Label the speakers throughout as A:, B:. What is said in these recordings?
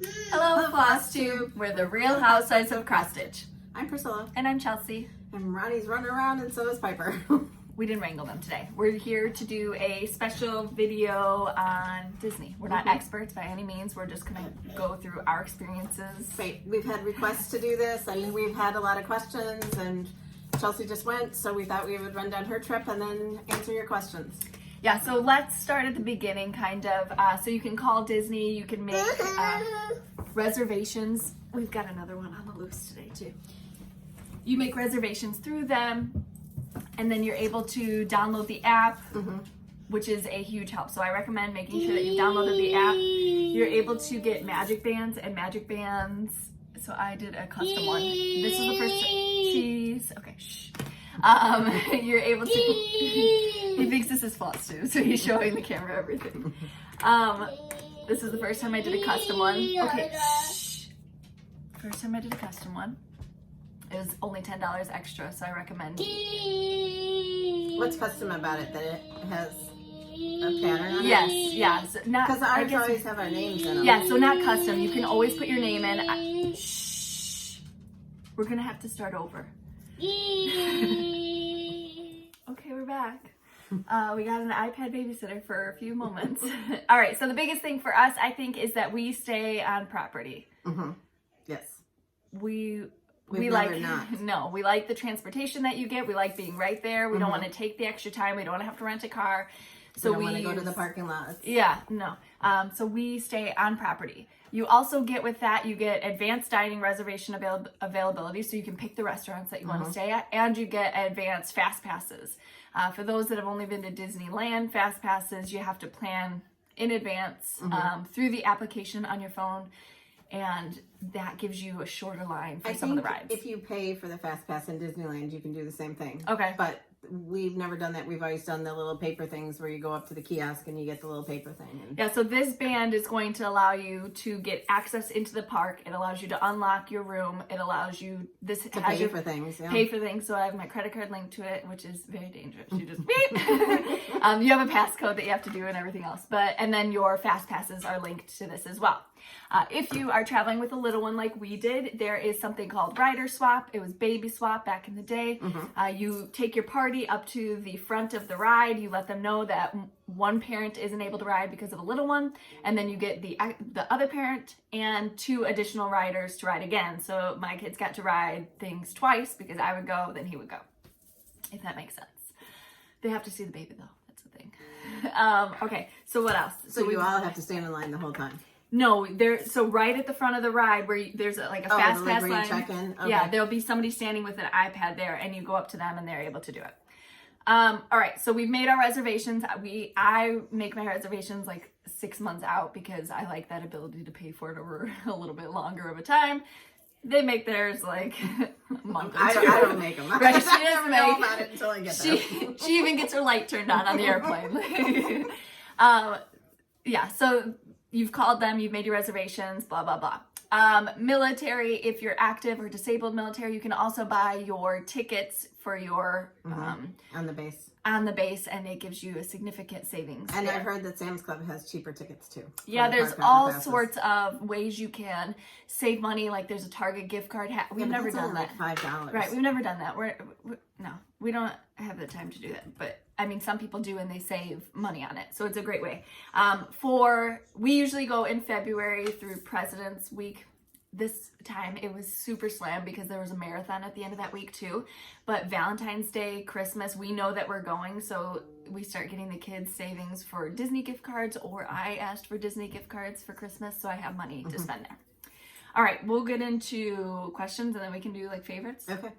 A: Hello, Floss Tube. We're the Real Housewives of Cross Stitch.
B: I'm Priscilla.
A: And I'm Chelsea.
B: And Ronnie's running around and so is Piper.
A: We didn't wrangle them today. We're here to do a special video on Disney. We're not experts by any means. We're just going to go through our experiences.
B: Right. We've had requests to do this and we've had a lot of questions, and Chelsea just went, so we thought we would run down her trip and then answer your questions.
A: Yeah, so let's start at the beginning, kind of. So you can call Disney, you can make reservations. We've got another one on the loose today, too. You make reservations through them, and then you're able to download the app, which is a huge help. So I recommend making sure that you downloaded the app. You're able to get magic bands and magic bands. So I did a custom one. This is the first cheese. Okay, shh. You're able to, he thinks this is false too, so he's showing the camera everything. This is the first time I did a custom one. Okay, shh. First time I did a custom one. It was only $10 extra, so I recommend.
B: What's custom about it? That it has a pattern on it?
A: Yes.
B: Because ours always have our names in them.
A: Yeah, so not custom. You can always put your name in. Shh. We're gonna have to start over. Okay, we're back. We got an iPad babysitter for a few moments. All right, so the biggest thing for us, I think, is that we stay on property.
B: Yes.
A: We
B: never
A: like
B: not.
A: No, we like the transportation that you get. We like being right there. We don't want to take the extra time. We don't want to have to rent a car. So
B: we want to go to the parking lot.
A: Yeah, no. So we stay on property. You also get with that, you get advanced dining reservation availability, so you can pick the restaurants that you want to stay at, and you get advanced fast passes. For those that have only been to Disneyland, fast passes, you have to plan in advance through the application on your phone, and that gives you a shorter line for some of the rides.
B: If you pay for the fast pass in Disneyland, you can do the same thing.
A: Okay.
B: But we've never done that. We've always done the little paper things where you go up to the kiosk and you get the little paper thing. And
A: yeah, so this band is going to allow you to get access into the park. It allows you to unlock your room. It allows you to
B: pay for things. Yeah.
A: Pay for things. So I have my credit card linked to it, which is very dangerous. You just beep. You have a passcode that you have to do and everything else. And then your fast passes are linked to this as well. If you are traveling with a little one like we did, there is something called Rider Swap. It was Baby Swap back in the day. You take your party up to the front of the ride. You let them know that one parent isn't able to ride because of a little one, and then you get the other parent and 2 additional riders to ride again. So my kids got to ride things twice because I would go, then he would go, if that makes sense. They have to see the baby though. That's the thing. Okay, so what else?
B: So you all have to stand in line the whole time.
A: No, so right at the front of the ride where there's a fast pass line.
B: Check-in? Okay.
A: Yeah, there'll be somebody standing with an iPad there, and you go up to them and they're able to do it. All right, so we've made our reservations. I make my reservations like 6 months out because I like that ability to pay for it over a little bit longer of a time. They make theirs like a month or two.
B: I don't make them.
A: Right, she
B: I
A: doesn't
B: never know
A: make
B: about it until I get there.
A: She even gets her light turned on the airplane. Yeah, so you've called them, you've made your reservations, blah, blah, blah. Military, if you're active or disabled military, you can also buy your tickets for your...
B: on the base.
A: On the base, and it gives you a significant savings.
B: And
A: there.
B: I've heard that Sam's Club has cheaper tickets too.
A: Yeah, there's all sorts of ways you can save money. Like there's a Target gift card. We've never done that.
B: Like $5.
A: Right, we've never done that. No, we don't have the time to do that. But I mean, some people do, and they save money on it. So it's a great way. We usually go in February through President's Week. This time it was super slammed because there was a marathon at the end of that week too. But Valentine's Day, Christmas, we know that we're going, so we start getting the kids savings for Disney gift cards, or I asked for Disney gift cards for Christmas, so I have money to spend there. All right, we'll get into questions and then we can do like favorites.
B: Okay.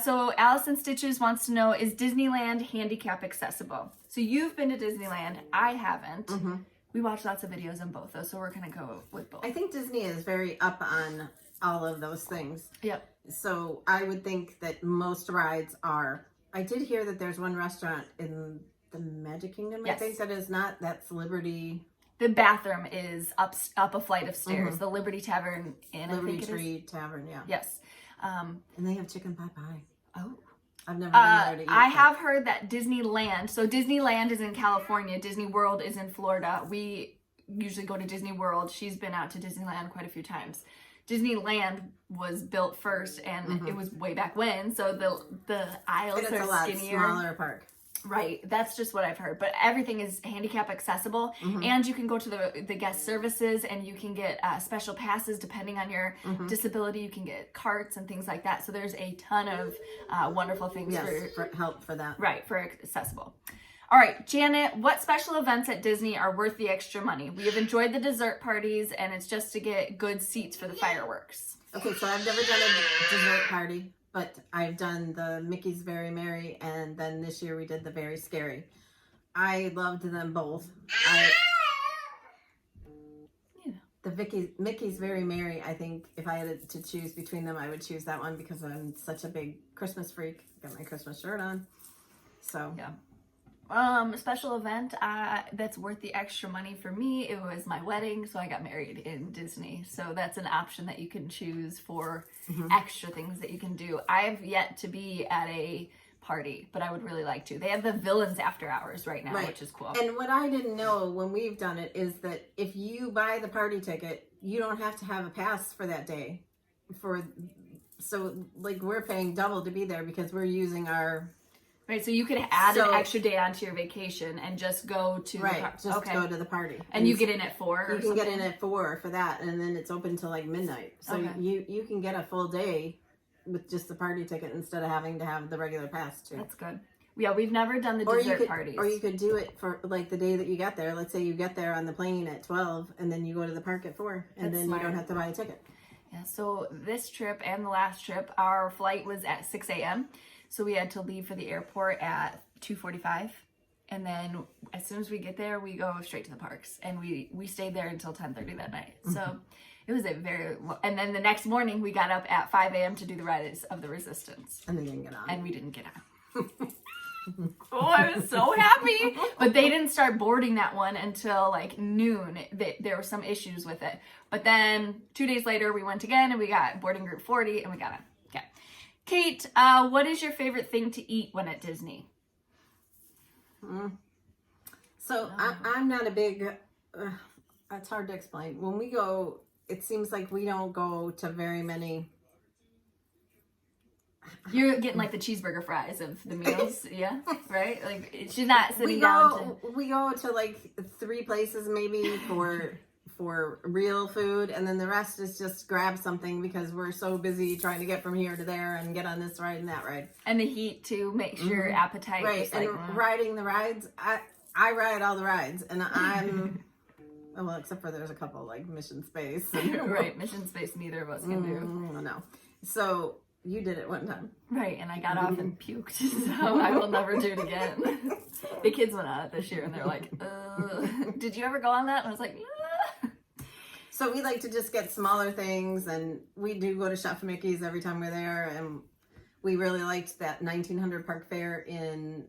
A: So Allison Stitches wants to know, is Disneyland handicap accessible? So you've been to Disneyland, I haven't. We watched lots of videos on both though, so we're gonna go with both.
B: I think Disney is very up on all of those things.
A: Yep.
B: So I would think that most rides are. I did hear that there's one restaurant in the Magic Kingdom, I think, that is not. That's Liberty.
A: The bathroom is up a flight of stairs. The Liberty Tavern in
B: Liberty Tree Tavern, yeah.
A: Yes.
B: And they have chicken pot pie.
A: Oh.
B: I've never been there to eat.
A: I have heard that Disneyland, so Disneyland is in California, Disney World is in Florida. We usually go to Disney World. She's been out to Disneyland quite a few times. Disneyland was built first, and it was way back when, so the aisles
B: it's
A: are
B: a lot
A: skinnier.
B: smaller park.
A: Right, that's just what I've heard. But everything is handicap accessible, and you can go to the guest services, and you can get special passes depending on your disability. You can get carts and things like that. So there's a ton of wonderful things
B: for help for that.
A: Right, for accessible. All right, Janet, what special events at Disney are worth the extra money? We have enjoyed the dessert parties, and it's just to get good seats for the fireworks.
B: Okay, so I've never done a dessert party, but I've done the Mickey's Very Merry, and then this year we did the Very Scary. I loved them both. The Mickey's Very Merry, I think if I had to choose between them, I would choose that one because I'm such a big Christmas freak. Got my Christmas shirt on. So
A: yeah. Special event that's worth the extra money for me, it was my wedding, so I got married in Disney. So that's an option that you can choose for extra things that you can do. I've yet to be at a party, but I would really like to. They have the Villains After Hours right now, which is cool.
B: And what I didn't know when we've done it is that if you buy the party ticket, you don't have to have a pass for that day. So like we're paying double to be there because we're using our...
A: Right, so you could add an extra day onto your vacation and just go to
B: the party. Go to the party.
A: And you get in at 4
B: You can get in at 4 for that, and then it's open till like midnight. So you can get a full day with just the party ticket instead of having to have the regular pass too.
A: That's good. Yeah, we've never done the dessert parties.
B: Or you could do it for like the day that you get there. Let's say you get there on the plane at 12 and then you go to the park at 4 and then you don't have to buy a ticket.
A: Yeah, so this trip and the last trip, our flight was at 6 a.m. So we had to leave for the airport at 2:45. And then as soon as we get there, we go straight to the parks. And we stayed there until 10:30 that night. So it was and then the next morning we got up at 5 a.m. to do the Rise of the Resistance.
B: And they didn't get on.
A: And we didn't get on. Oh, I was so happy. But they didn't start boarding that one until like noon. There were some issues with it. But then 2 days later, we went again and we got boarding group 40 and we got on. Okay. Kate, what is your favorite thing to eat when at Disney?
B: So I'm not a big, it's hard to explain. When we go, it seems like we don't go to very many.
A: You're getting like the cheeseburger fries of the meals, yeah? Right? Like she's not sitting down to...
B: We go to like 3 places maybe for real food, and then the rest is just grab something because we're so busy trying to get from here to there and get on this ride and that ride.
A: And the heat too makes your appetite
B: right. And riding the rides, I ride all the rides, and I'm well, except for there's a couple like Mission Space.
A: Right, Mission Space neither of us can do.
B: No. So you did it one time.
A: Right, and I got off and puked, so I will never do it again. The kids went on it this year, and they're like, did you ever go on that? And I was like, yeah.
B: So we like to just get smaller things, and we do go to Chef Mickey's every time we're there, and we really liked that 1900 Park Fair in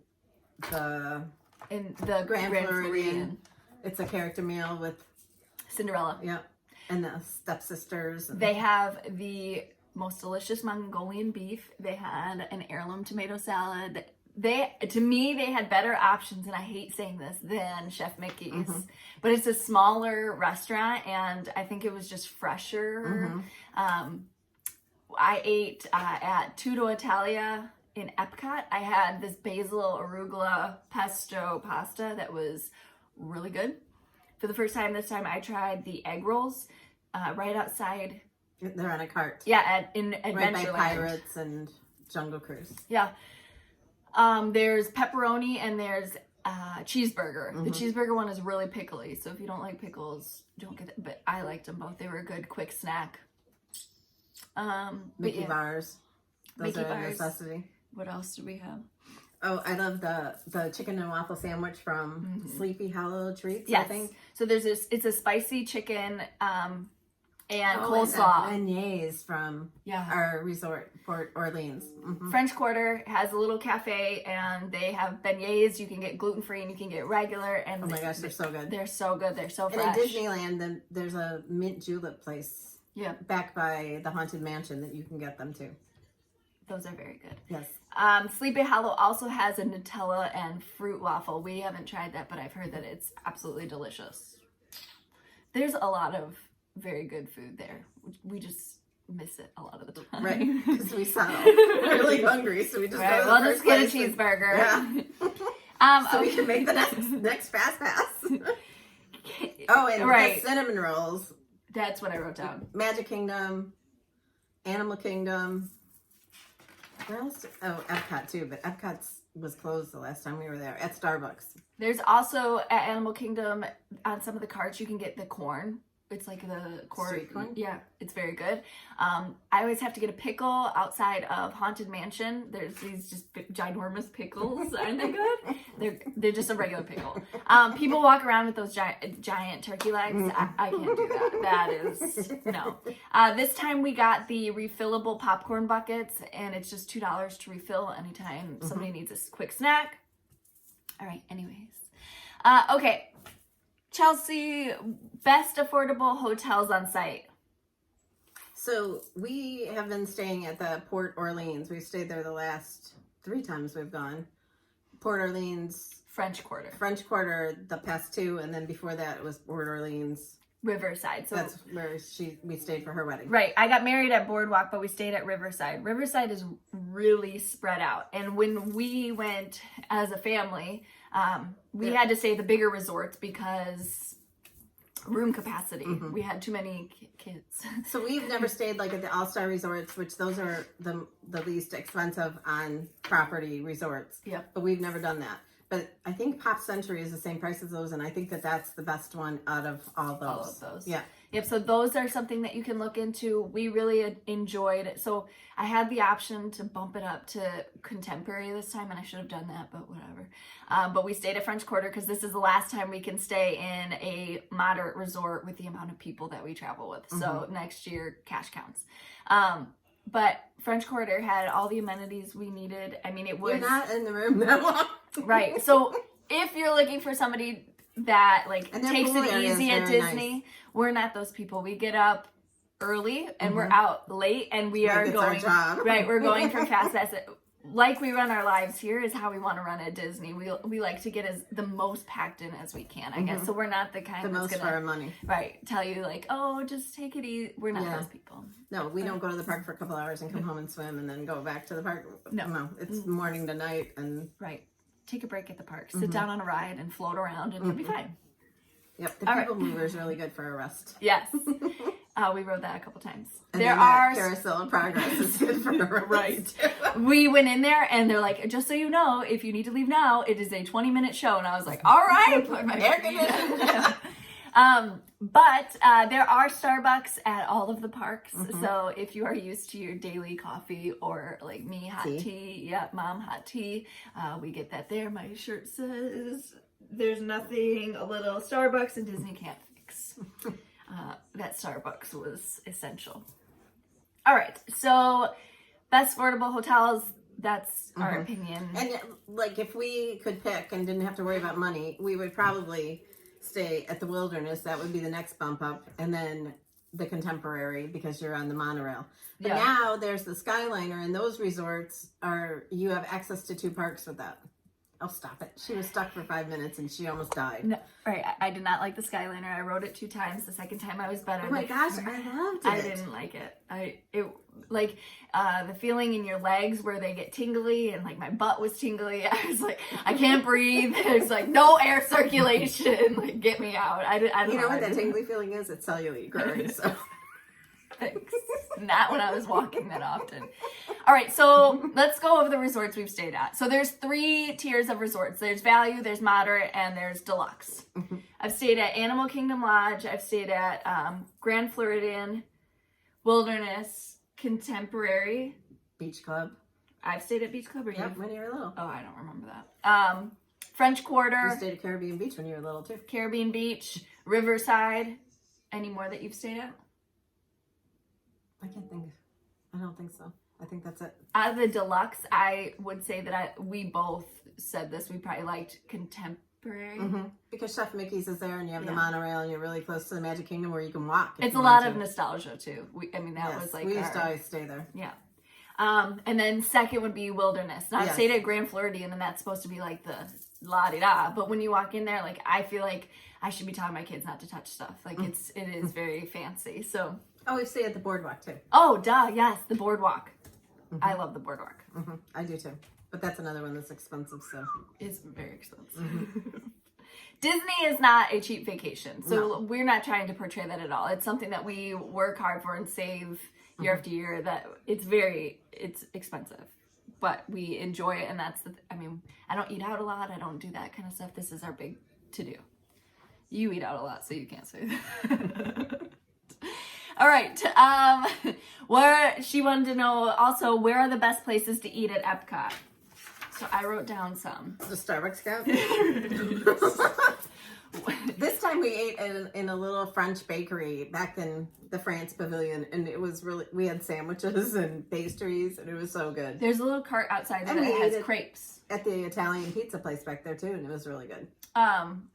B: the Grand Floridian. It's a character meal with
A: Cinderella.
B: Yeah, and the stepsisters.
A: They have the most delicious Mongolian beef. They had an heirloom tomato salad. To me, they had better options, and I hate saying this, than Chef Mickey's. But it's a smaller restaurant, and I think it was just fresher. I ate at Tutto Italia in Epcot. I had this basil arugula pesto pasta that was really good. For the first time this time, I tried the egg rolls right outside.
B: They're on a cart.
A: Yeah, in Adventureland.
B: Right by Pirates and Jungle Cruise.
A: Yeah. There's pepperoni and there's cheeseburger. The cheeseburger one is really pickly, so if you don't like pickles, don't get it. But I liked them both. They were a good quick snack.
B: Mickey bars. Those
A: Mickey
B: are a
A: bars.
B: necessity.
A: What else do we have?
B: Oh, I love the chicken and waffle sandwich from Sleepy Hollow Treats.
A: Yes.
B: I think.
A: So there's this. It's a spicy chicken and
B: And
A: coleslaw.
B: beignets from our resort, Port Orleans.
A: French Quarter has a little cafe, and they have beignets. You can get gluten-free and you can get regular. And
B: oh my gosh, they're so good.
A: They're so good. They're so fresh.
B: And at Disneyland, there's a mint julep place.
A: Yeah.
B: Back by the Haunted Mansion that you can get them too.
A: Those are very good.
B: Yes.
A: Sleepy Hollow also has a Nutella and fruit waffle. We haven't tried that, but I've heard that it's absolutely delicious. There's a lot of very good food there. We just miss it a lot of the time.
B: Right, because we sound really hungry, so we just
A: right. Well, just get a cheeseburger.
B: Yeah. So we can make the next fast pass. Oh, and
A: right.
B: cinnamon rolls.
A: That's what I wrote down.
B: Magic Kingdom, Animal Kingdom. Where else? Oh, Epcot too, but Epcot was closed the last time we were there. At Starbucks.
A: There's also at Animal Kingdom on some of the carts you can get the corn. It's like the corn.
B: Street corn?
A: Yeah, it's very good. I always have to get a pickle outside of Haunted Mansion. There's these just ginormous pickles. Aren't they good? They're just a regular pickle. People walk around with those giant turkey legs. I can't do that. That is, no. This time we got the refillable popcorn buckets, and it's just $2 to refill anytime somebody needs a quick snack. All right, anyways. Okay. Chelsea, best affordable hotels on site.
B: So we have been staying at the Port Orleans. We've stayed there the last 3 times we've gone. Port Orleans,
A: French Quarter,
B: the past 2, and then before that it was Port Orleans,
A: Riverside. So
B: that's where we stayed for her wedding.
A: Right. I got married at Boardwalk, but we stayed at Riverside. Riverside is really spread out. And when we went as a family, we had to stay at the bigger resorts because room capacity. We had too many kids.
B: So we've never stayed like at the All-Star resorts, which those are the least expensive on property resorts.
A: Yep.
B: But we've never done that. But I think Pop Century is the same price as those, and I think that's the best one out of all those.
A: All of those.
B: Yeah.
A: Yep, so those are something that you can look into. We really enjoyed it. So I had the option to bump it up to contemporary this time, and I should have done that, but whatever. But we stayed at French Quarter because this is the last time we can stay in a moderate resort with the amount of people that we travel with. So next year, cash counts. But French Quarter had all the amenities we needed. I mean, it was...
B: You're not in the room that long.
A: Right. So if you're looking for somebody that like takes it easy at Disney, nice. We're not those people. We get up early and we're out late, and we are going right. We're going for fast pass. Like we run our lives here is how we want to run at Disney. We like to get the most packed in as we can, I guess. So we're not the kind that's gonna,
B: for our money,
A: right? Tell you like, oh, just take it easy. We're not those people.
B: No, we don't go to the park for a couple hours and come home and swim and then go back to the park. No, it's morning to night and
A: right. Take a break at the park. Sit down on a ride and float around, and you'll be fine.
B: Yep, the people mover is really good for a rest.
A: Yes. We rode that a couple times.
B: And there are Carousel of Progress is good for a rest. Right.
A: We went in there, and they're like, just so you know, if you need to leave now, it is a 20-minute show. And I was like, all right. Put my air conditioning. But there are Starbucks at all of the parks. So if you are used to your daily coffee or like me, hot tea. Yep, mom, hot tea. We get that there. My shirt says there's nothing a little Starbucks and Disney can't fix. That Starbucks was essential. All right. So best affordable hotels. That's our opinion.
B: And like if we could pick and didn't have to worry about money, we would probably stay at the Wilderness. That would be the next bump up, and then the Contemporary because you're on the monorail. But now there's the Skyliner, and those resorts you have access to 2 parks with that. Oh, stop it. She was stuck for 5 minutes and she almost died. No,
A: right. I did not like the Skyliner. I rode it 2 times. The second time I was better.
B: Oh my gosh, I loved it.
A: I didn't like it. The feeling in your legs where they get tingly, and like my butt was tingly. I was like, I can't breathe. There's like no air circulation. Like, get me out. I don't
B: know what that tingly feeling is? It's cellulite growing. So.
A: Thanks. Not when I was walking that often. All right, so let's go over the resorts we've stayed at. So there's 3 tiers of resorts. There's value, there's moderate, and there's deluxe. I've stayed at Animal Kingdom Lodge. I've stayed at Grand Floridian, Wilderness, Contemporary.
B: Beach Club.
A: I've stayed at Beach Club.
B: Yep, when you were little.
A: Oh, I don't remember that. French Quarter.
B: You stayed at Caribbean Beach when you were little, too.
A: Caribbean Beach, Riverside. Any more that you've stayed at?
B: I can't think. I don't think so. I think that's it.
A: Out of the deluxe, I would say that we both said this. We probably liked Contemporary.
B: Because Chef Mickey's is there, and you have the monorail, and you're really close to the Magic Kingdom where you can walk.
A: It's a lot of nostalgia, too. That was like
B: we used to always stay there.
A: Yeah. And then second would be Wilderness. Now, I've stayed at Grand Floridian, and that's supposed to be like the la-di-da. But when you walk in there, like, I feel like I should be telling my kids not to touch stuff. Like, it is very fancy. So.
B: Oh, we stay at the boardwalk too.
A: Oh, duh, yes, the boardwalk. I love the boardwalk.
B: I do too. But that's another one that's expensive, so.
A: It's very expensive. Disney is not a cheap vacation. So we're not trying to portray that at all. It's something that we work hard for and save year after year. That it's expensive. But we enjoy it, and that's I mean, I don't eat out a lot. I don't do that kind of stuff. This is our big to-do. You eat out a lot, so you can't say that. All right. Where she wanted to know also, where are the best places to eat at Epcot? So I wrote down some.
B: The Starbucks count? This time we ate in a little French bakery back in the France Pavilion, and it was really, we had sandwiches and pastries, and it was so good.
A: There's a little cart outside that has crepes.
B: At the Italian pizza place back there too, and it was really good.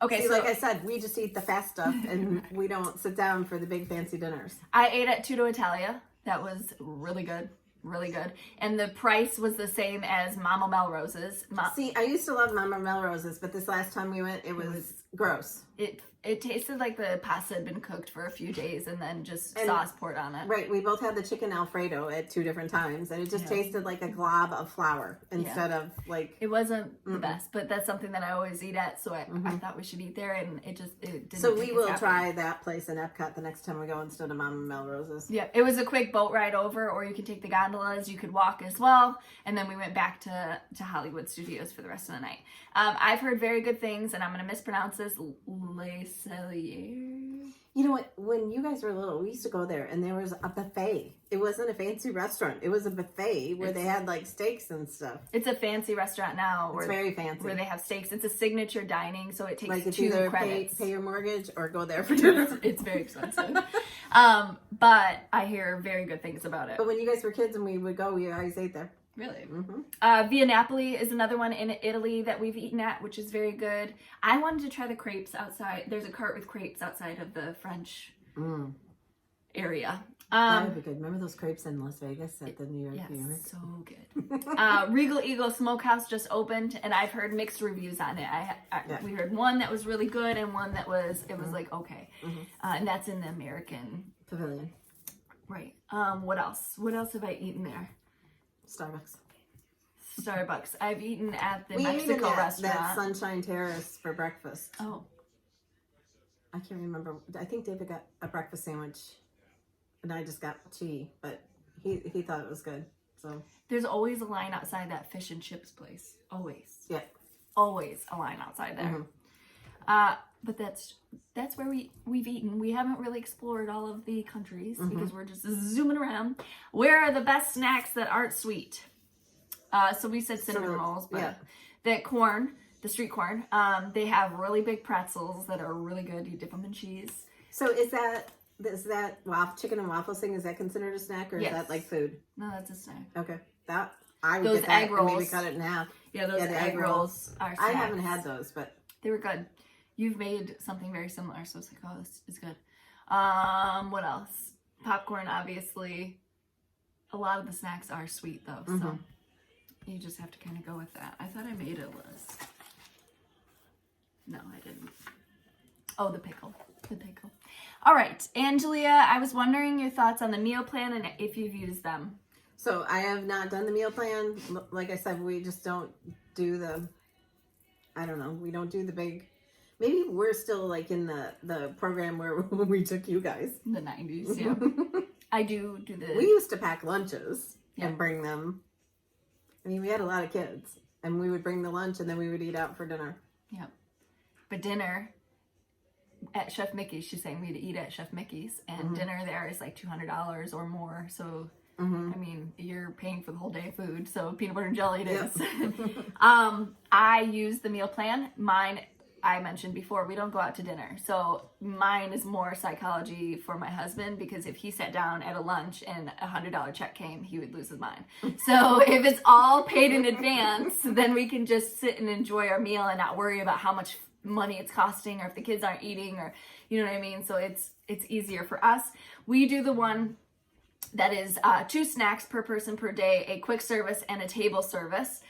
A: Okay,
B: See,
A: so
B: like I said, we just eat the fast stuff, and we don't sit down for the big fancy dinners.
A: I ate at Tutto Italia. That was really good. Really good. And the price was the same as Mama Melrose's.
B: See, I used to love Mama Melrose's, but this last time we went, it was gross.
A: It tasted like the pasta had been cooked for a few days and then just sauce poured on it.
B: Right. We both had the chicken Alfredo at 2 different times, and it just tasted like a glob of flour instead of like...
A: It wasn't the best, but that's something that I always eat at, so I thought we should eat there, and it didn't.
B: So we will try that place in Epcot the next time we go instead of Mama Melrose's.
A: Yeah, it was a quick boat ride over, or you could take the gondolas, you could walk as well, and then we went back to Hollywood Studios for the rest of the night. I've heard very good things, and I'm going to mispronounce this, Les Celliers.
B: You know what? When you guys were little, we used to go there, and there was a buffet. It wasn't a fancy restaurant. It was a buffet where they had like steaks and stuff.
A: It's a fancy restaurant now.
B: It's very fancy.
A: Where they have steaks. It's a signature dining, so it takes
B: like it's
A: 2
B: either
A: credits.
B: Pay your mortgage or go there for dinner.
A: It's very expensive. But I hear very good things about it.
B: But when you guys were kids and we would go, we always ate there.
A: Really? Via Napoli is another one in Italy that we've eaten at, which is very good. I wanted to try the crepes outside. There's a cart with crepes outside of the French area.
B: That would be good. Remember those crepes in Las Vegas at the New York?
A: Yes, so good. Regal Eagle Smokehouse just opened, and I've heard mixed reviews on it. We heard one that was really good and one that was like okay, and that's in the American
B: Pavilion.
A: Right. What else? What else have I eaten there? Starbucks. I've eaten at the Mexico restaurant.
B: That Sunshine Terrace for breakfast.
A: Oh.
B: I can't remember. I think David got a breakfast sandwich, and I just got tea, but he thought it was good. So
A: there's always a line outside that fish and chips place. Always.
B: Yeah.
A: Always a line outside there. But that's where we've eaten. We haven't really explored all of the countries because we're just zooming around. Where are the best snacks that aren't sweet? So we said cinnamon rolls, but the street corn, they have really big pretzels that are really good. You dip them in cheese.
B: So is that chicken and waffles thing? Is that considered a snack, or is that like food?
A: No, that's a snack.
B: Okay, that I would
A: those
B: get that
A: egg rolls.
B: And maybe cut it in half.
A: Yeah, those egg rolls are snacks.
B: I haven't had those, but
A: they were good. You've made something very similar, so it's like, oh, this is good. What else? Popcorn, obviously. A lot of the snacks are sweet, though, so you just have to kind of go with that. I thought I made a list. No, I didn't. Oh, the pickle. The pickle. All right, Angelia, I was wondering your thoughts on the meal plan and if you've used them.
B: So I have not done the meal plan. Like I said, we just don't do we don't do the big... Maybe we're still like in the program where we took you guys.
A: In the 90s, yeah. I do the...
B: We used to pack lunches and bring them. I mean, we had a lot of kids. And we would bring the lunch and then we would eat out for dinner.
A: Yep. But dinner at Chef Mickey's, she's saying we'd eat at Chef Mickey's. And dinner there is like $200 or more. So, I mean, you're paying for the whole day of food. So peanut butter and jelly it is. I use the meal plan. Mine... I mentioned before, we don't go out to dinner. So mine is more psychology for my husband, because if he sat down at a lunch and $100 check came, he would lose his mind. So if it's all paid in advance, then we can just sit and enjoy our meal and not worry about how much money it's costing, or if the kids aren't eating, or you know what I mean? So it's easier for us. We do the one that is 2 snacks per person per day, a quick service and a table service.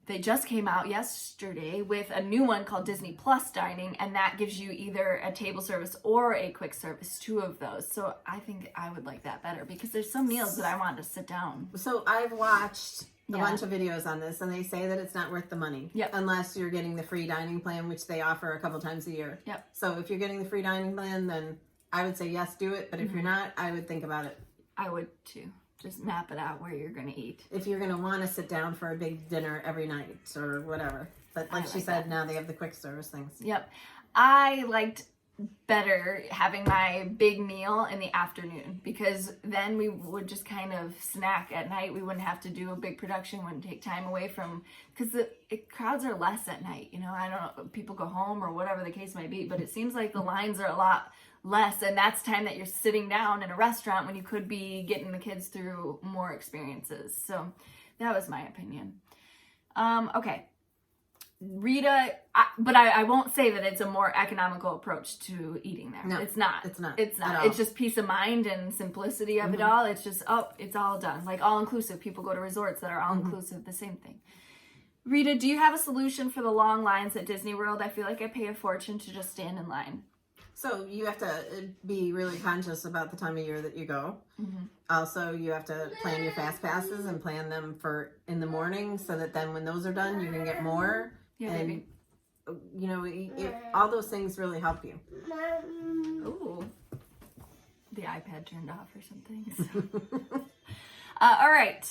A: they just came out yesterday with a new one called Disney Plus Dining, and that gives you either a table service or a quick service, 2 of those. So I think I would like that better because there's some meals that I want to sit down.
B: So I've watched a bunch of videos on this, and they say that it's not worth the money.
A: Yep.
B: Unless you're getting the free dining plan, which they offer a couple times a year.
A: Yep.
B: So if you're getting the free dining plan, then I would say yes, do it. But if you're not, I would think about it.
A: I would too. Just map it out where you're going to eat.
B: If you're going to want to sit down for a big dinner every night or whatever. But like she said, now they have the quick service things.
A: Yep. I liked better having my big meal in the afternoon because then we would just kind of snack at night. We wouldn't have to do a big production, wouldn't take time away from, because the crowds are less at night. You know, I don't know, people go home or whatever the case might be, but it seems like the lines are a lot less, and that's time that you're sitting down in a restaurant when you could be getting the kids through more experiences. So that was my opinion. Okay. Rita, but I won't say that it's a more economical approach to eating there.
B: No,
A: it's not.
B: It's not.
A: It's not. It's just peace of mind and simplicity of it all. It's just, it's all done. Like all inclusive. People go to resorts that are all inclusive, the same thing. Rita, do you have a solution for the long lines at Disney World? I feel like I pay a fortune to just stand in line.
B: So you have to be really conscious about the time of year that you go. Also, you have to plan your fast passes and plan them for in the morning so that then when those are done, you can get more.
A: Yeah,
B: and
A: maybe.
B: You know, all those things really help you.
A: Ooh. The iPad turned off or something. So. All right.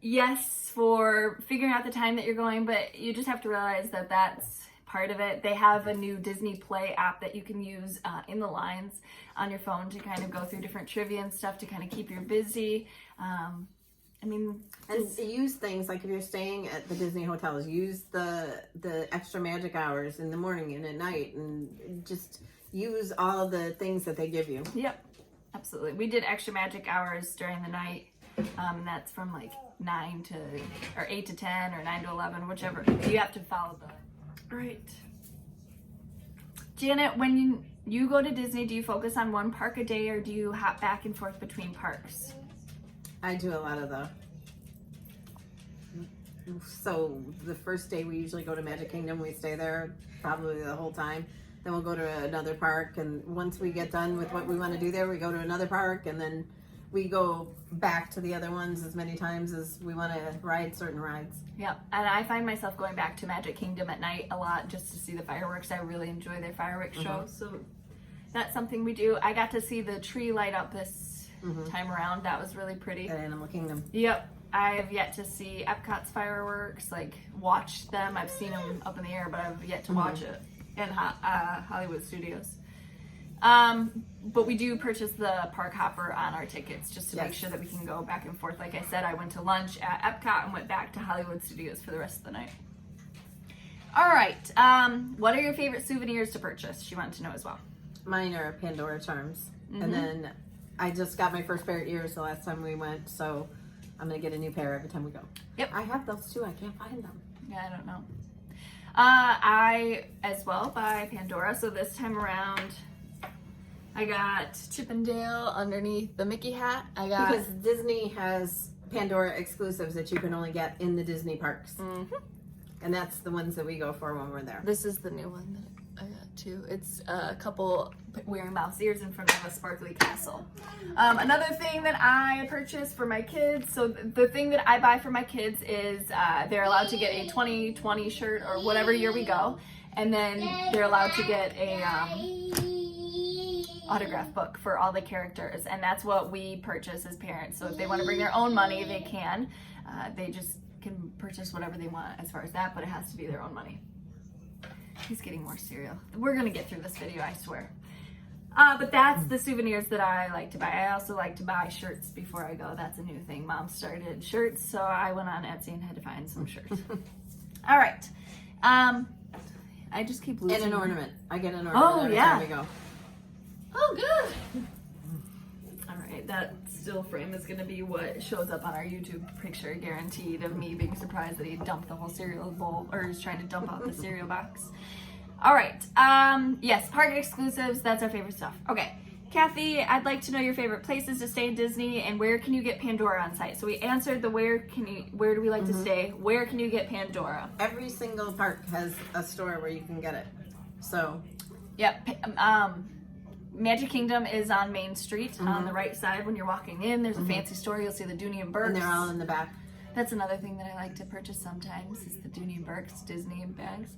A: Yes, for figuring out the time that you're going, but you just have to realize that that's part of it. They have a new Disney Play app that you can use in the lines on your phone to kind of go through different trivia and stuff to kind of keep you busy. And
B: use things like if you're staying at the Disney hotels, use the extra magic hours in the morning and at night, and just use all the things that they give you.
A: Yep, absolutely. We did extra magic hours during the night. That's from like 8 to 10 or 9 to 11, whichever. You have to follow the. Right. Janet, when you go to Disney, do you focus on one park a day or do you hop back and forth between parks?
B: I do a lot of so the first day we usually go to Magic Kingdom. We stay there probably the whole time. Then we'll go to another park, and once we get done with what we want to do there, we go to another park, and then we go back to the other ones as many times as we want to ride certain rides.
A: Yep, and I find myself going back to Magic Kingdom at night a lot just to see the fireworks. I really enjoy their fireworks show, so that's something we do. I got to see the tree light up this time around. That was really pretty.
B: At Animal Kingdom.
A: Yep. I have yet to see Epcot's fireworks, like watch them. I've seen them up in the air, but I've yet to watch it in Hollywood Studios. But we do purchase the park hopper on our tickets just to make sure that we can go back and forth. Like I said, I went to lunch at Epcot and went back to Hollywood Studios for the rest of the night. All right. What are your favorite souvenirs to purchase? She wanted to know as well.
B: Mine are Pandora charms. And then I just got my first pair of ears the last time we went, so I'm going to get a new pair every time we go.
A: Yep.
B: I have those too. I can't find them.
A: Yeah, I don't know. I as well buy Pandora. So this time around, I got Chip and Dale underneath the Mickey hat.
B: Because Disney has Pandora exclusives that you can only get in the Disney parks. And that's the ones that we go for when we're there.
A: This is the new one that I got too. It's a couple wearing mouse ears in front of a sparkly castle. Another thing that I purchased for my kids, so the thing that I buy for my kids is they're allowed to get a 2020 shirt or whatever year we go, and then they're allowed to get a autograph book for all the characters, and that's what we purchase as parents. So if they want to bring their own money, they can. They just can purchase whatever they want as far as that, but it has to be their own money. He's getting more cereal. We're gonna get through this video, I swear. But that's the souvenirs that I like to buy. I also like to buy shirts before I go. That's a new thing. Mom started shirts, so I went on Etsy and had to find some shirts. All right. I just keep losing.
B: And an ornament. I get an ornament every time we go.
A: Oh, good. All right, that still frame is going to be what shows up on our YouTube picture, guaranteed, of me being surprised that he dumped the whole cereal bowl, or is trying to dump out the cereal box. All right, yes, park exclusives, that's our favorite stuff. Okay, Kathy, I'd like to know your favorite places to stay in Disney and where can you get Pandora on site? So we answered the where do we like to stay? Where can you get Pandora?
B: Every single park has a store where you can get it. So,
A: yep. Magic Kingdom is on Main Street on the right side. When you're walking in, there's a fancy store. You'll see the Dooney and Burks.
B: and they're all in the back.
A: That's another thing that I like to purchase sometimes is the Dooney and Burks Disney bags.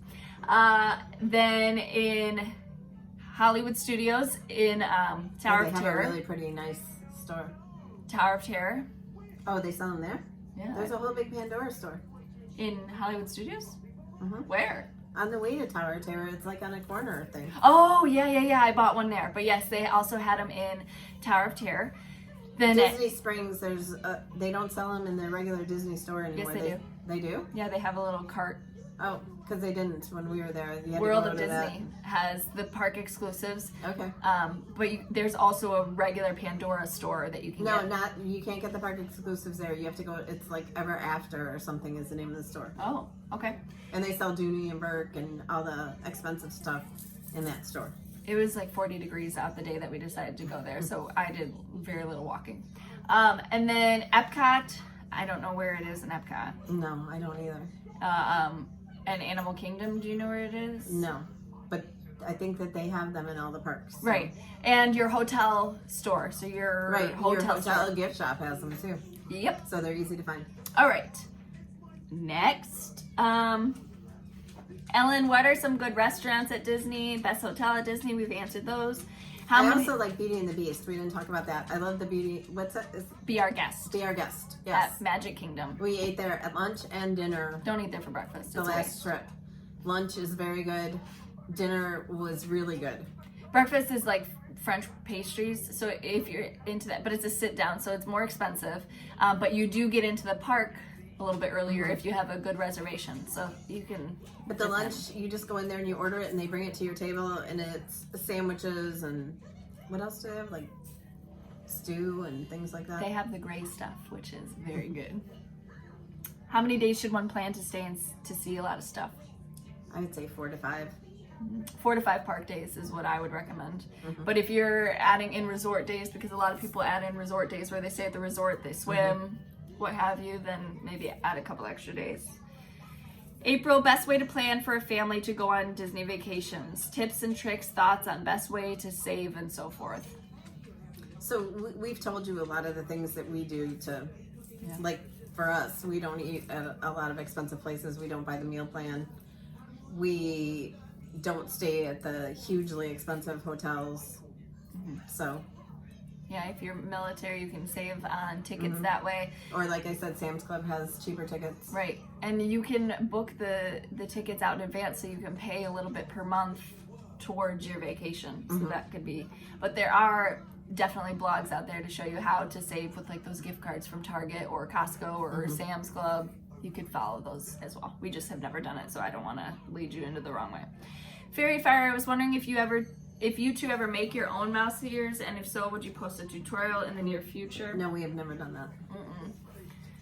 A: Then in Hollywood Studios in Tower of
B: They
A: Terror.
B: have a really pretty nice store.
A: Tower of Terror.
B: Oh, they sell them there?
A: Yeah.
B: There's a whole big Pandora store.
A: In Hollywood Studios?
B: Mhm.
A: Where?
B: On the way to Tower of Terror, it's like on a corner thing.
A: Oh, yeah. I bought one there. But yes, they also had them in Tower of Terror. Then
B: Disney Springs, they don't sell them in the regular Disney store anymore.
A: Yes, they do.
B: They do?
A: yeah, they have a little cart.
B: Oh, because they didn't when we were there. You had
A: World
B: to go
A: of
B: to
A: Disney has the park exclusives.
B: That. Okay.
A: But there's also a regular Pandora store that you can
B: No,
A: get.
B: you can't get the park exclusives there. You have to go, it's like Ever After or something is the name of the store.
A: Oh, okay.
B: And they sell Dooney and Burke and all the expensive stuff in that store.
A: It was like 40 degrees out the day that we decided to go there, so I did very little walking. And then Epcot, I don't know where it is in Epcot.
B: No, I don't either.
A: And Animal Kingdom, do you know where it is?
B: No, but I think that they have them in all the parks. So.
A: Right. And your hotel store, so your
B: Right, your
A: hotel
B: hotel
A: store.
B: gift shop has them too.
A: Yep.
B: So they're easy to find.
A: All right. Next, Ellen, what are some good restaurants at Disney? Best hotel at Disney? We've answered those. How
B: I
A: many?
B: also like Beauty and the Beast. We didn't talk about that. I love the Beauty. What's that?
A: Be our guest
B: Be Our Guest. Yes.
A: at Magic Kingdom.
B: We ate there at lunch and dinner
A: Don't eat there for breakfast.
B: the
A: It's
B: last trip. Lunch is very good. Dinner was really good.
A: great. Breakfast is like French pastries, so if you're into that, but it's a sit down, so it's more expensive. But you do get into the park a little bit earlier if you have a good reservation, so you can.
B: But the lunch, you just go in there and you order it and they bring it to your table and it's sandwiches and what else do they have? Like stew and things like that.
A: They have the gray stuff, which is very good. How many days should one plan to stay and to see a lot of stuff?
B: I would say 4 to 5.
A: 4 to 5 park days is what I would recommend. But if you're adding in resort days, because a lot of people add in resort days where they stay at the resort, they swim, what have you, then maybe add a couple extra days. April, best way to plan for a family to go on Disney vacations. Tips and tricks, thoughts on best way to save and so forth.
B: So we've told you a lot of the things that we do to,
A: Yeah.
B: like for us, we don't eat at a lot of expensive places. We don't buy the meal plan. We don't stay at the hugely expensive hotels. So,
A: Yeah, if you're military, you can save on tickets that way.
B: or like I said, Sam's Club has cheaper tickets.
A: Right, and you can book the tickets out in advance, so you can pay a little bit per month towards your vacation. So that could be, but there are definitely blogs out there to show you how to save with like those gift cards from Target or Costco or Sam's Club. You could follow those as well. We just have never done it, so I don't want to lead you into the wrong way. Fairy Fire, I was wondering if you two ever make your own mouse ears, and if so, would you post a tutorial in the near future?
B: No, we have never done that.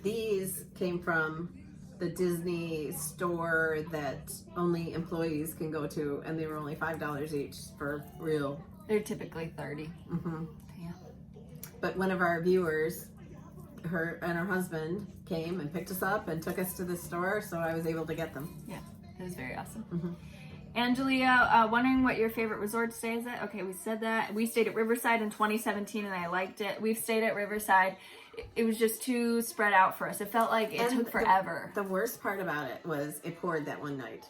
B: These came from the Disney store that only employees can go to, and they were only $5 each for real.
A: They're typically 30. Yeah.
B: But one of our viewers, her and her husband came and picked us up and took us to the store, so I was able to get them.
A: Yeah, it was very awesome. Angelia, wondering what your favorite resort stay is at? Okay, we said that. We stayed at Riverside in 2017 and I liked it. We've stayed at Riverside. It was just too spread out for us. It felt like it took forever.
B: The worst part about it was it poured that one night.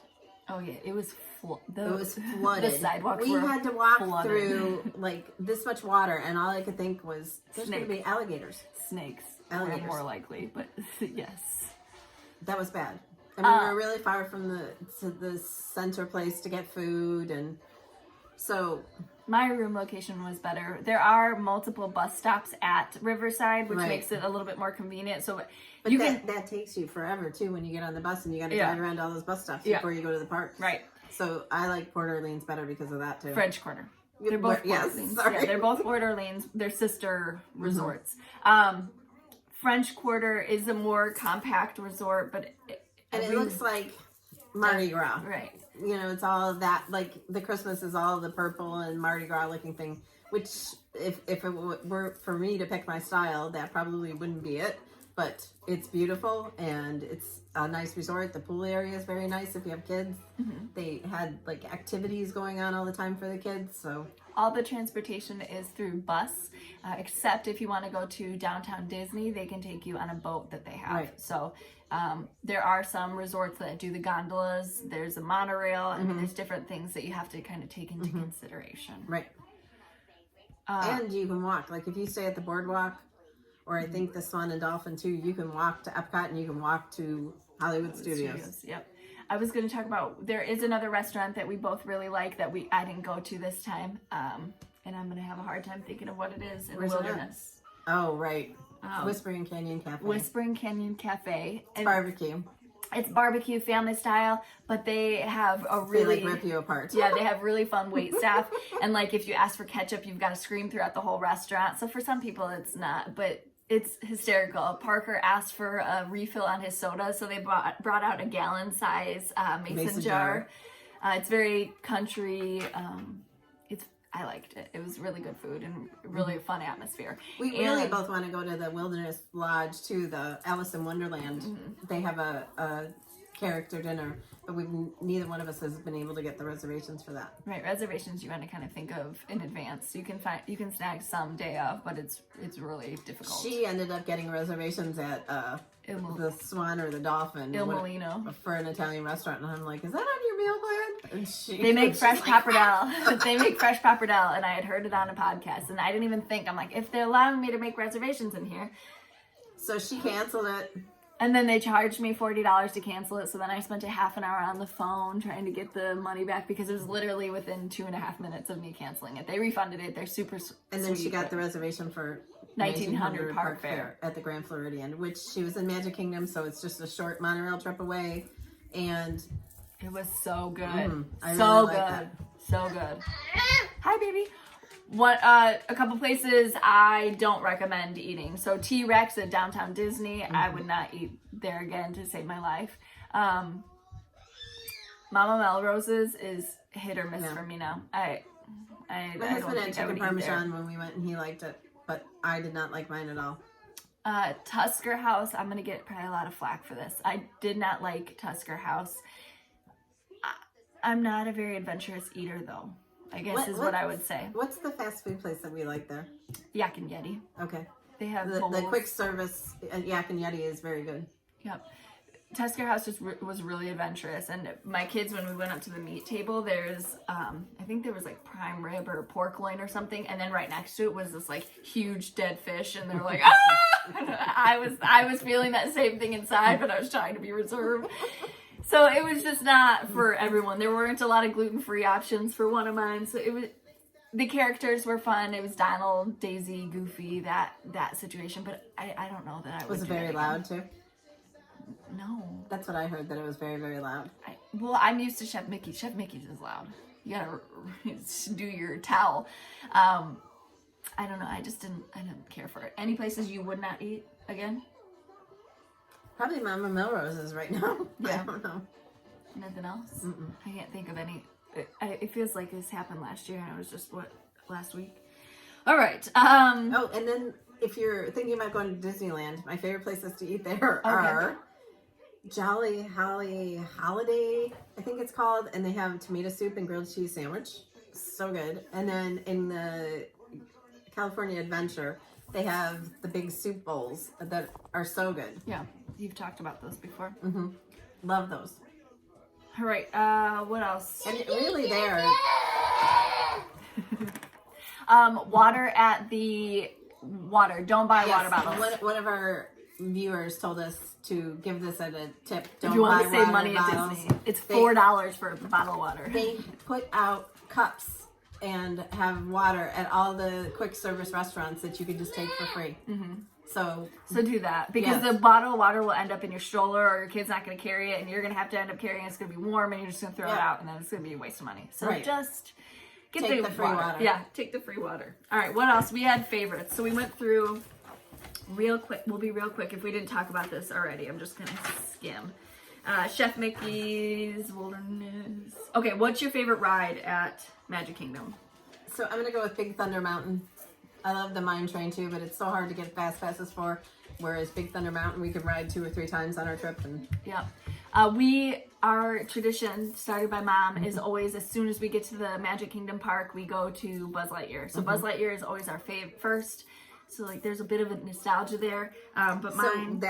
A: Oh yeah, it was
B: It was flooded.
A: The sidewalks
B: we
A: were
B: had to walk
A: flooded.
B: through like this much water, and all I could think was there's going to
A: Snake.
B: be alligators.
A: Snakes.
B: Alligators.
A: More likely, but yes.
B: That was bad. And we were really far from the center place to get food, and so
A: My room location was better. There are multiple bus stops at Riverside, which
B: Right.
A: makes it a little bit more convenient. So
B: but
A: you
B: that takes you forever too when you get on the bus and you got to drive around all those bus stops before you go to the park.
A: Right.
B: So I like Port Orleans better because of that too.
A: French Quarter. They're both Port
B: Yes,
A: Orleans.
B: sorry.
A: Yeah, they're both Port Orleans. They're sister resorts. French Quarter is a more compact resort, but
B: And it looks like Mardi Gras.
A: right.
B: You know, it's all that, like the Christmas is all the purple and Mardi Gras looking thing. which if it were for me to pick my style, that probably wouldn't be it. But it's beautiful and it's a nice resort. The pool area is very nice if you have kids. They had like activities going on all the time for the kids. So
A: all the transportation is through bus, except if you want to go to downtown Disney, they can take you on a boat that they have.
B: Right.
A: So there are some resorts that do the gondolas. There's a monorail. I mean, there's different things that you have to kind of take into consideration.
B: Right. And you can walk. Like if you stay at the boardwalk, or I think the Swan and Dolphin too, you can walk to Epcot and you can walk to Hollywood Studios.
A: Yep. I was going to talk about, there is another restaurant that we both really like that I didn't go to this time. And I'm going to have a hard time thinking of what it is in the wilderness.
B: Oh, right. Whispering Canyon Cafe.
A: Whispering Canyon Cafe.
B: It's barbecue.
A: It's barbecue family style, but they have a really...
B: They like rip you apart.
A: Yeah, they have really fun wait staff. And like if you ask for ketchup, you've got to scream throughout the whole restaurant. So for some people it's not, but it's hysterical. Parker asked for a refill on his soda, so they brought out a gallon size mason jar. It's very country. I liked it. It was really good food and really a fun atmosphere.
B: We really both want to go to the Wilderness Lodge too, the Alice in Wonderland. They have a character dinner, but neither one of us has been able to get the reservations for that. Right,
A: reservations you want to kind of think of in advance. You can snag some day of, but it's really difficult.
B: She ended up getting reservations at the Swan or the Dolphin
A: Il Molino
B: for an Italian restaurant, and I'm like, is that on your meal plan? And
A: they make fresh pappardelle. They make fresh pappardelle, and I had heard it on a podcast, and I didn't even think. I'm like, if they're allowing me to make reservations in here.
B: So she canceled it.
A: And then they charged me $40 to cancel it. So then I spent a half an hour on the phone trying to get the money back because it was literally within 2.5 minutes of me canceling it. They refunded it. They're super sweet.
B: And then she got the reservation for
A: 1900 Park Fair
B: at the Grand Floridian, which she was in Magic Kingdom. So it's just a short monorail trip away. And
A: it was so good.
B: So good.
A: So good. Hi, baby. A couple places I don't recommend eating. So T-Rex at Downtown Disney, I would not eat there again to save my life. Mama Melrose's is hit or miss for me now. My
B: husband had chicken parmesan when we went and he liked it, but I did not like mine at all.
A: Tusker House, I'm going to get probably a lot of flack for this. I did not like Tusker House. I'm not a very adventurous eater though. I guess is what I would say.
B: What's the fast food place that we like there?
A: Yak and Yeti.
B: Okay.
A: They have
B: the quick service at Yak and Yeti is very good.
A: Yep. Tusker House was really adventurous, and my kids, when we went up to the meat table, there's I think there was like prime rib or pork loin or something, and then right next to it was this like huge dead fish, and they're like, ah! I was feeling that same thing inside, but I was trying to be reserved. So it was just not for everyone. There weren't a lot of gluten-free options for one of mine. So the characters were fun. It was Donald, Daisy, Goofy, that situation. But I don't know that I would.
B: Was it very loud too?
A: No.
B: That's what I heard, that it was very, very loud.
A: I'm used to Chef Mickey. Chef Mickey's is loud. You gotta do your towel. I don't know. I didn't care for it. Any places you would not eat again?
B: Probably Mama Melrose's right now.
A: Yeah.
B: I don't know.
A: Nothing else?
B: Mm-mm.
A: I can't think of any. It feels like this happened last year, and it was just, last week? All right.
B: Oh, and then if you're thinking about going to Disneyland, my favorite places to eat there are Jolly Holiday, I think it's called, and they have tomato soup and grilled cheese sandwich. So good. And then in the California Adventure, they have the big soup bowls that are so good.
A: Yeah, you've talked about those before.
B: Mm-hmm. Love those.
A: All right, what else?
B: And really there.
A: Water at the Don't buy water bottles.
B: One of our viewers told us to give this as a tip. Don't
A: if you want
B: buy
A: to save
B: water
A: money
B: bottles.
A: at Disney, it's $4 for a bottle of water.
B: They put out cups and have water at all the quick service restaurants that you could just take for free.
A: Mm-hmm.
B: So
A: do that, because the bottle of water will end up in your stroller, or your kid's not going to carry it, and you're going to have to end up carrying it. It's going to be warm, and you're just going to throw it out, and then it's going to be a waste of money. So just take the free water. Yeah, take the free water. All right, what else? We had favorites. So we went through real quick. We'll be real quick if we didn't talk about this already. I'm just going to skim. Chef Mickey's Wilderness. Okay, what's your favorite ride at Magic Kingdom?
B: So I'm gonna go with Big Thunder Mountain. I love the mine train too, but it's so hard to get fast passes for. Whereas Big Thunder Mountain, we could ride 2 or 3 times on our trip. And
A: Yep. Our tradition started by Mom is always, as soon as we get to the Magic Kingdom park, we go to Buzz Lightyear. So Buzz Lightyear is always our favorite first. So like there's a bit of a nostalgia there. But mine,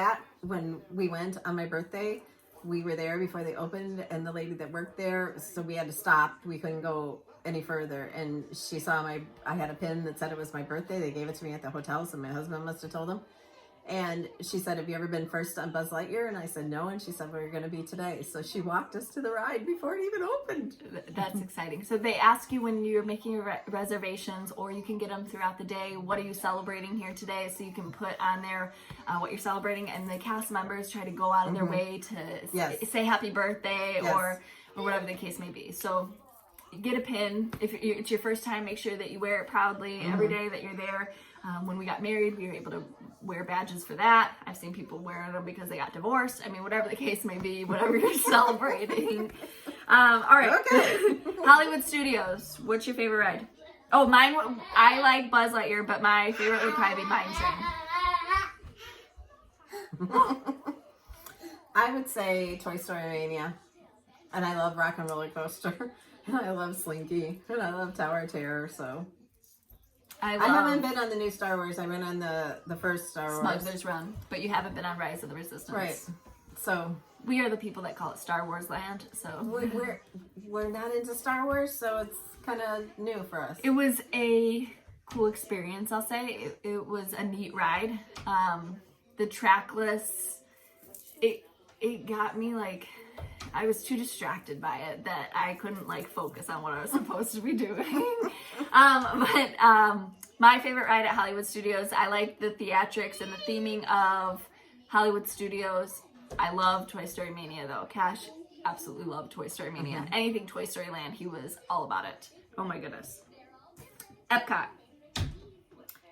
B: when we went on my birthday, we were there before they opened, and the lady that worked there, so we had to stop. We couldn't go any further, and she saw I had a pin that said it was my birthday. They gave it to me at the hotel, so my husband must have told them. And she said, have you ever been first on Buzz Lightyear? And I said, no. And she said, well, you're going to be today. So she walked us to the ride before it even opened.
A: That's exciting. So they ask you when you're making your reservations, or you can get them throughout the day, what are you celebrating here today? So you can put on there what you're celebrating. And the cast members try to go out of their way to say happy birthday or whatever the case may be. So get a pin. If it's your first time, make sure that you wear it proudly every day that you're there. When we got married, we were able to wear badges for that. I've seen people wearing them because they got divorced. I mean, whatever the case may be, whatever you're celebrating. All right. Okay. Hollywood Studios. What's your favorite ride? Oh, mine. I like Buzz Lightyear, but my favorite would probably be Mine Train.
B: I would say Toy Story Mania. And I love Rock and Roller Coaster. And I love Slinky. And I love Tower of Terror, so... I haven't been on the new Star Wars. I went on the first Star Wars.
A: Smuggler's Run. But you haven't been on Rise of the Resistance.
B: Right. So...
A: We are the people that call it Star Wars Land, so...
B: We're not into Star Wars, so it's kind of new for us.
A: It was a cool experience, I'll say. It was a neat ride. The trackless... It got me, like... I was too distracted by it that I couldn't like focus on what I was supposed to be doing. My favorite ride at Hollywood Studios, I like the theatrics and the theming of Hollywood Studios. I love Toy Story Mania though. Cash absolutely loved Toy Story Mania. Anything Toy Story Land, he was all about it. Oh my goodness. Epcot.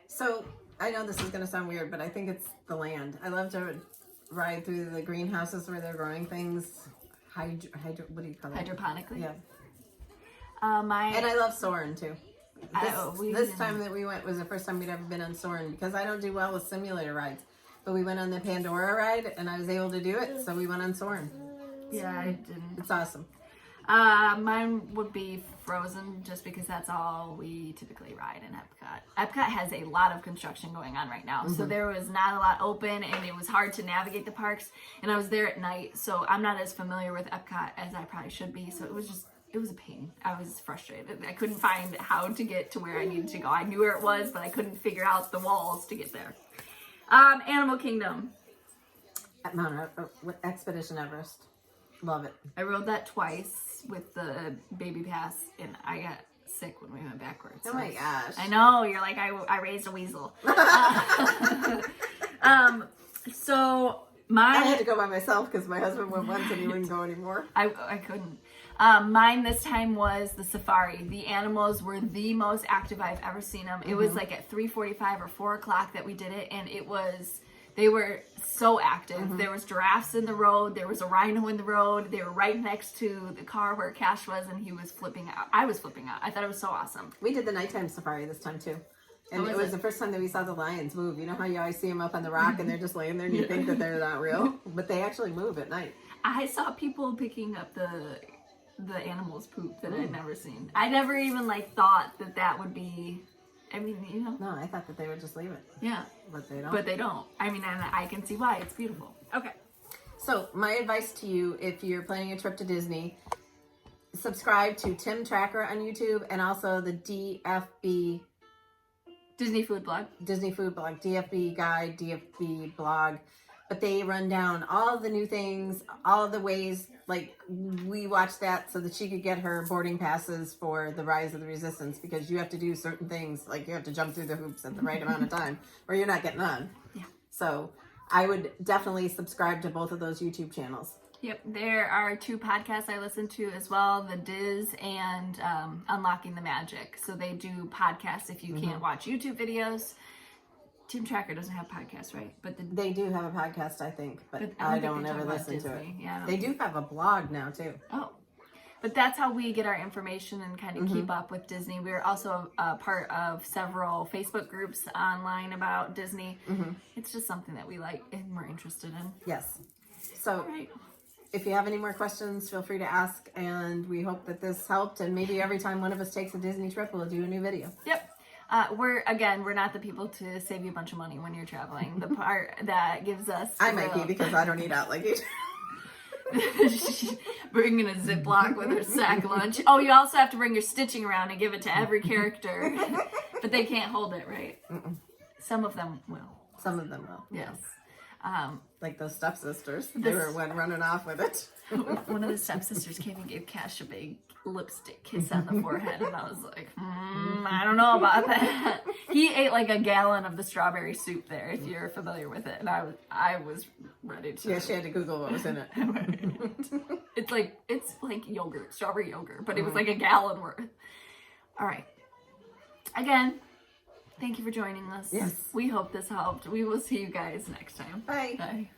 B: So I know this is going to sound weird, but I think it's the land. I love to ride through the greenhouses where they're growing things. What do you call it?
A: Hydroponically.
B: Yeah. And I love Soarin' too. This time that we went was the first time we'd ever been on Soarin' because I don't do well with simulator rides. But we went on the Pandora ride and I was able to do it, so we went on Soarin'.
A: Yeah, I didn't.
B: It's awesome.
A: Mine would be Frozen just because that's all we typically ride in Epcot. Epcot has a lot of construction going on right now. So there was not a lot open and it was hard to navigate the parks. And I was there at night, so I'm not as familiar with Epcot as I probably should be. So it was a pain. I was frustrated. I couldn't find how to get to where I needed to go. I knew where it was, but I couldn't figure out the walls to get there. Animal Kingdom.
B: At Expedition Everest. Love it.
A: I rode that twice with the baby pass, and I got sick when we went backwards.
B: Oh my gosh.
A: I know, you're like, I raised a weasel. So I
B: had to go by myself because my husband went once and he wouldn't go anymore.
A: I couldn't. Mine this time was the safari. The animals were the most active I've ever seen them. It was like at 3:45 or 4 o'clock that we did it, and they were so active. There was giraffes in the road. There was a rhino in the road. They were right next to the car where Cash was, and he was flipping out. I was flipping out. I thought it was so awesome.
B: We did the nighttime safari this time too. And it was the first time that we saw the lions move. You know how you always see them up on the rock and they're just laying there and you think that they're not real? But they actually move at night.
A: I saw people picking up the animals' poop that I'd never seen. I never even thought that would be... I mean, you know.
B: No, I thought that they would just leave it.
A: Yeah.
B: But they don't.
A: But they don't. I mean, and I can see why. It's beautiful. Okay.
B: So, my advice to you, if you're planning a trip to Disney, subscribe to Tim Tracker on YouTube and also the DFB...
A: Disney Food Blog.
B: Disney Food Blog. DFB Guide, DFB Blog. But they run down all of the new things, all of the ways, we watched that so that she could get her boarding passes for the Rise of the Resistance because you have to do certain things, like you have to jump through the hoops at the right amount of time or you're not getting on.
A: Yeah.
B: So I would definitely subscribe to both of those YouTube channels.
A: Yep. There are 2 podcasts I listen to as well, The Diz and Unlocking the Magic. So they do podcasts if you can't watch YouTube videos. Tim Tracker doesn't have podcasts, right? But
B: they do have a podcast, I think, but I don't ever listen to it.
A: Yeah,
B: they do have a blog now too.
A: Oh, But that's how we get our information and kind of keep up with Disney. We're also a part of several Facebook groups online about Disney. It's just something that we like and we're interested in.
B: Yes. So if you have any more questions, feel free to ask. And we hope that this helped. And maybe every time one of us takes a Disney trip, we'll do a new video.
A: Yep. We're not the people to save you a bunch of money when you're traveling. The part that gives us...
B: I might be, because I don't eat out like you do.
A: Bringing a Ziploc with her sack lunch. Oh, you also have to bring your stitching around and give it to every character. But they can't hold it, right? Some of them will.
B: Some of them will.
A: Yes.
B: Like those stepsisters. They were running off with it.
A: One of the stepsisters came and gave Cash a big lipstick kiss on the forehead, and I was like, I don't know about that. He ate like a gallon of the strawberry soup there, if you're familiar with it, and I was ready to.
B: Yeah, she had to Google what was in it.
A: It's like yogurt, strawberry yogurt, but it was like a gallon worth. All right. Again, thank you for joining us.
B: Yes.
A: We hope this helped. We will see you guys next time.
B: Bye.
A: Bye.